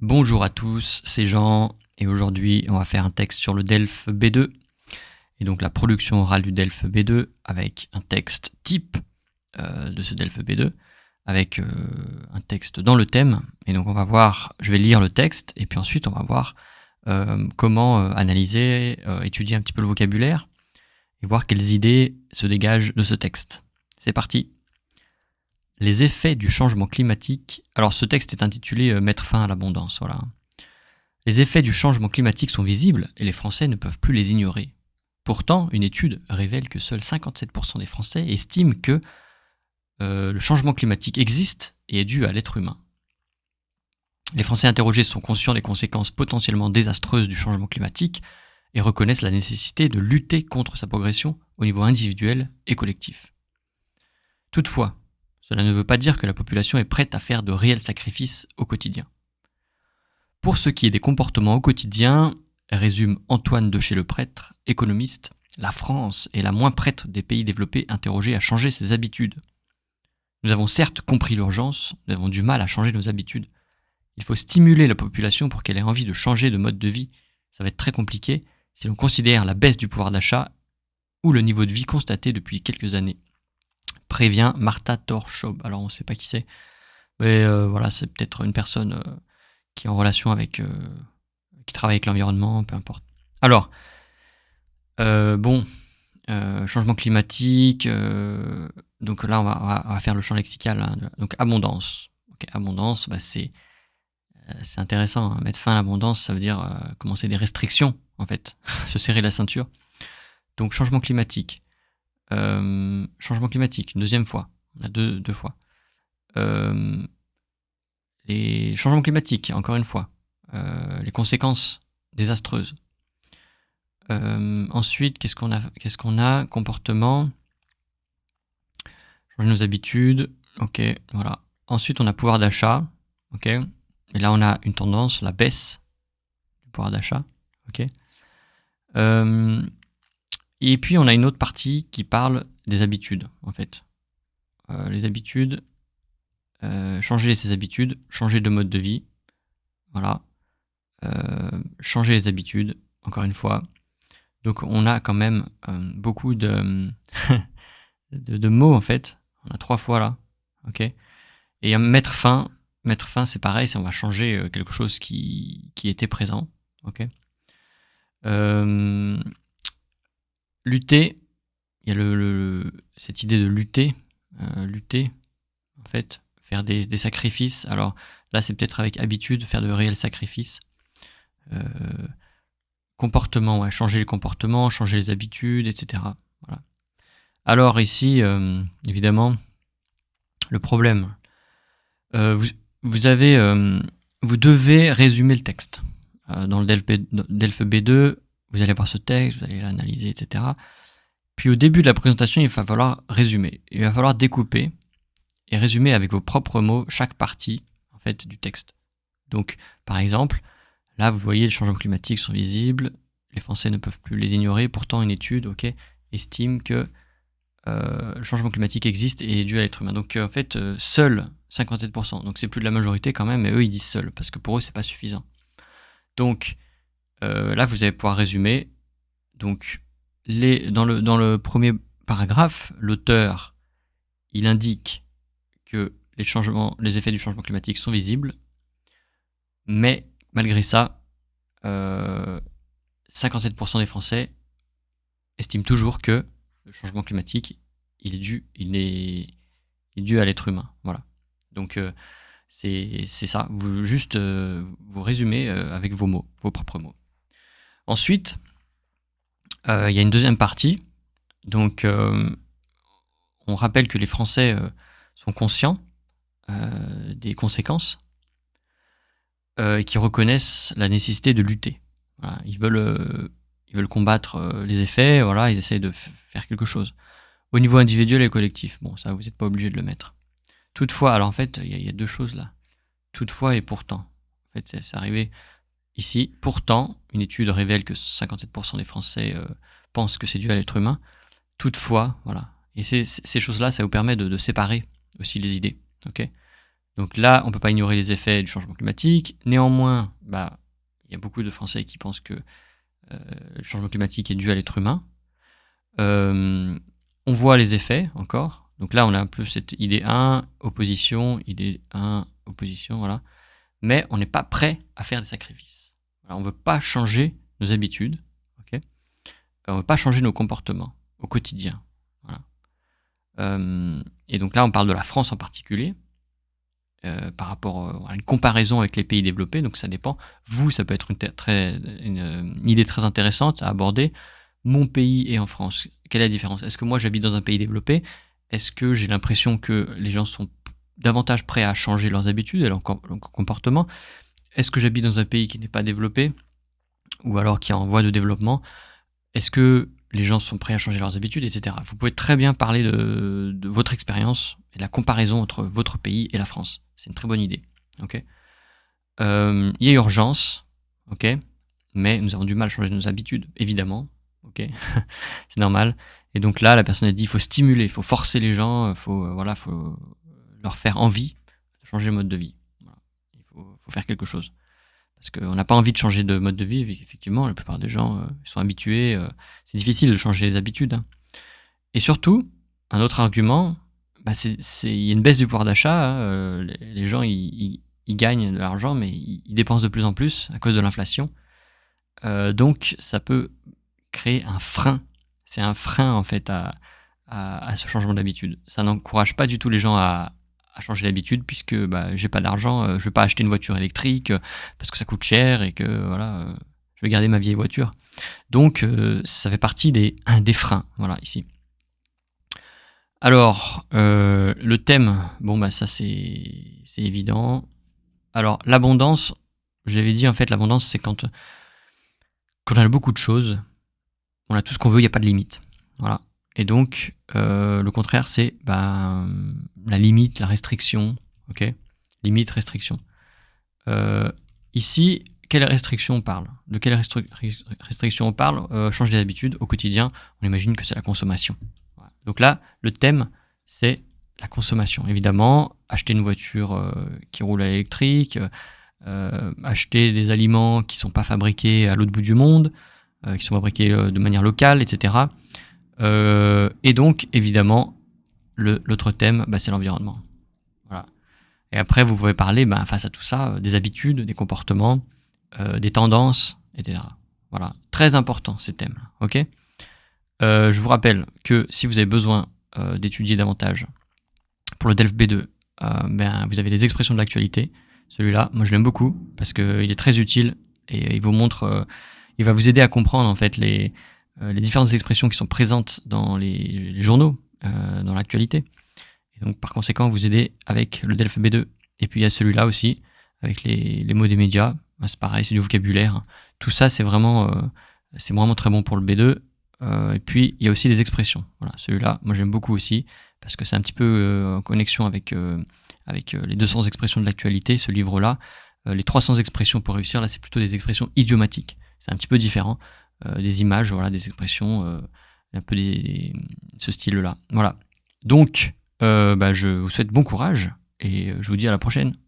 Bonjour à tous, c'est Jean et aujourd'hui on va faire un texte sur le DELF B2 et donc la production orale du DELF B2 avec un texte type de ce DELF B2 avec un texte dans le thème. Et donc on va voir, je vais lire le texte et puis ensuite on va voir comment analyser, étudier un petit peu le vocabulaire et voir quelles idées se dégagent de ce texte. C'est parti. Les effets du changement climatique. Alors ce texte est intitulé Mettre fin à l'abondance, voilà. Les effets du changement climatique sont visibles et les Français ne peuvent plus les ignorer. Pourtant, une étude révèle que seuls 57% des Français estiment que le changement climatique existe et est dû à l'être humain. Les Français interrogés sont conscients des conséquences potentiellement désastreuses du changement climatique et reconnaissent la nécessité de lutter contre sa progression au niveau individuel et collectif. Toutefois, cela ne veut pas dire que la population est prête à faire de réels sacrifices au quotidien. Pour ce qui est des comportements au quotidien, résume Antoine de chez le Prêtre, économiste, la France est la moins prête des pays développés interrogés à changer ses habitudes. Nous avons certes compris l'urgence, nous avons du mal à changer nos habitudes. Il faut stimuler la population pour qu'elle ait envie de changer de mode de vie. Ça va être très compliqué si l'on considère la baisse du pouvoir d'achat ou le niveau de vie constaté depuis quelques années. Prévient Martha Torschob. Alors on ne sait pas qui c'est, mais voilà, c'est peut-être une personne qui est en relation avec, qui travaille avec l'environnement, peu importe. Alors, changement climatique, donc là on va faire le champ lexical, hein, donc abondance. Okay, abondance, c'est intéressant, hein. Mettre fin à l'abondance, ça veut dire commencer des restrictions, en fait, se serrer la ceinture. Donc changement climatique. Changement climatique, une deuxième fois, on a deux fois. Les changements climatiques, encore une fois, les conséquences désastreuses. Ensuite, qu'est-ce qu'on a comportement, changer nos habitudes, ok, voilà. Ensuite, on a pouvoir d'achat, ok. Et là, on a une tendance, la baisse du pouvoir d'achat, ok. Et puis, on a une autre partie qui parle des habitudes, en fait. Les habitudes, changer ses habitudes, changer de mode de vie, voilà. Changer les habitudes, encore une fois. Donc, on a quand même beaucoup de, de mots, en fait. On a 3 fois là, ok. Et mettre fin, c'est pareil, ça on va changer quelque chose qui était présent, ok. Lutter, il y a cette idée de lutter, en fait, faire des sacrifices. Alors là, c'est peut-être avec habitude, faire de réels sacrifices. Comportement, ouais, changer les comportements, changer les habitudes, etc. Voilà. Alors ici, évidemment, le problème, vous devez résumer le texte. Dans le DELF B2, vous allez voir ce texte, vous allez l'analyser, etc. Puis au début de la présentation, il va falloir résumer. Il va falloir découper et résumer avec vos propres mots chaque partie, en fait, du texte. Donc, par exemple, là, vous voyez, les changements climatiques sont visibles, les Français ne peuvent plus les ignorer. Pourtant, une étude, ok, estime que le changement climatique existe et est dû à l'être humain. Donc, en fait, seuls 57%. Donc, c'est plus de la majorité quand même, mais eux, ils disent seuls, parce que pour eux, c'est pas suffisant. Donc, là, vous allez pouvoir résumer. Donc, dans le premier paragraphe, l'auteur, il indique que les effets du changement climatique sont visibles, mais malgré ça, 57% des Français estiment toujours que le changement climatique, il est dû à l'être humain. Voilà. Donc c'est ça. Vous résumez avec vos mots, vos propres mots. Ensuite, il y a une deuxième partie. Donc, on rappelle que les Français sont conscients des conséquences et qui reconnaissent la nécessité de lutter. Voilà, ils veulent combattre les effets, voilà, ils essayent de faire quelque chose. Au niveau individuel et collectif, bon, ça, vous n'êtes pas obligé de le mettre. Toutefois, alors en fait, il y a deux choses là. Toutefois et pourtant. En fait, c'est arrivé ici. Pourtant, une étude révèle que 57% des Français pensent que c'est dû à l'être humain. Toutefois, voilà. Et ces choses-là, ça vous permet de séparer aussi les idées. Ok ? Donc là, on ne peut pas ignorer les effets du changement climatique. Néanmoins, il y a beaucoup de Français qui pensent que le changement climatique est dû à l'être humain. On voit les effets encore. Donc là, on a un peu cette idée 1, opposition, idée 1, opposition, voilà. Mais on n'est pas prêt à faire des sacrifices. Voilà, on ne veut pas changer nos habitudes, ok. On ne veut pas changer nos comportements au quotidien. Voilà. Et donc là, on parle de la France en particulier, par rapport à une comparaison avec les pays développés. Donc ça dépend. Vous, ça peut être une idée très intéressante à aborder. Mon pays est en France. Quelle est la différence? Est-ce que moi, j'habite dans un pays développé? Est-ce que j'ai l'impression que les gens sont davantage prêts à changer leurs habitudes et leur comportement? Est-ce que j'habite dans un pays qui n'est pas développé ou alors qui est en voie de développement? Est-ce que les gens sont prêts à changer leurs habitudes, etc. Vous pouvez très bien parler de votre expérience et de la comparaison entre votre pays et la France. C'est une très bonne idée. Okay. Il y a urgence, ok, mais nous avons du mal à changer nos habitudes, évidemment. Ok, c'est normal. Et donc là, la personne a dit, il faut stimuler, il faut forcer les gens, faut leur faire envie de changer de mode de vie. Voilà. Il faut faire quelque chose. Parce qu'on n'a pas envie de changer de mode de vie, effectivement, la plupart des gens sont habitués, c'est difficile de changer les habitudes. Hein. Et surtout, un autre argument, il y a une baisse du pouvoir d'achat, hein, les gens ils gagnent de l'argent, mais ils dépensent de plus en plus à cause de l'inflation. Donc ça peut créer un frein. C'est un frein en fait à ce changement d'habitude. Ça n'encourage pas du tout les gens à changer d'habitude, puisque j'ai pas d'argent, je vais pas acheter une voiture électrique parce que ça coûte cher et que voilà, je vais garder ma vieille voiture. Donc ça fait partie des freins, voilà, ici. Alors, le thème, ça c'est évident. Alors, l'abondance, j'avais dit en fait, l'abondance c'est quand on a beaucoup de choses, on a tout ce qu'on veut, il n'y a pas de limite. Voilà. Et donc, le contraire, c'est la limite, la restriction. Ok, limite, restriction. Ici, quelle restriction on parle? De quelle restriction on parle? Changer d'habitude au quotidien, on imagine que c'est la consommation. Voilà. Donc là, le thème, c'est la consommation. Évidemment, acheter une voiture qui roule à l'électrique, acheter des aliments qui ne sont pas fabriqués à l'autre bout du monde, qui sont fabriqués de manière locale, etc. Et donc, évidemment, l'autre thème, c'est l'environnement. Voilà. Et après, vous pouvez parler, face à tout ça, des habitudes, des comportements, des tendances, etc. Voilà. Très important, ces thèmes. Ok. Je vous rappelle que si vous avez besoin d'étudier davantage pour le DELF B2, vous avez les expressions de l'actualité. Celui-là, moi je l'aime beaucoup parce qu'il est très utile et il vous montre, il va vous aider à comprendre en fait les différentes expressions qui sont présentes dans les journaux, dans l'actualité. Et donc par conséquent, vous aider avec le DELF B2. Et puis il y a celui-là aussi, avec les mots des médias. C'est pareil, c'est du vocabulaire. Hein. Tout ça, c'est vraiment très bon pour le B2. Et puis il y a aussi les expressions. Voilà, celui-là, moi j'aime beaucoup aussi parce que c'est un petit peu en connexion avec les 200 expressions de l'actualité, ce livre-là. Les 300 expressions pour réussir, là c'est plutôt des expressions idiomatiques. C'est un petit peu différent. Des images, voilà, des expressions, un peu ce style-là. Voilà. Donc, je vous souhaite bon courage et je vous dis à la prochaine.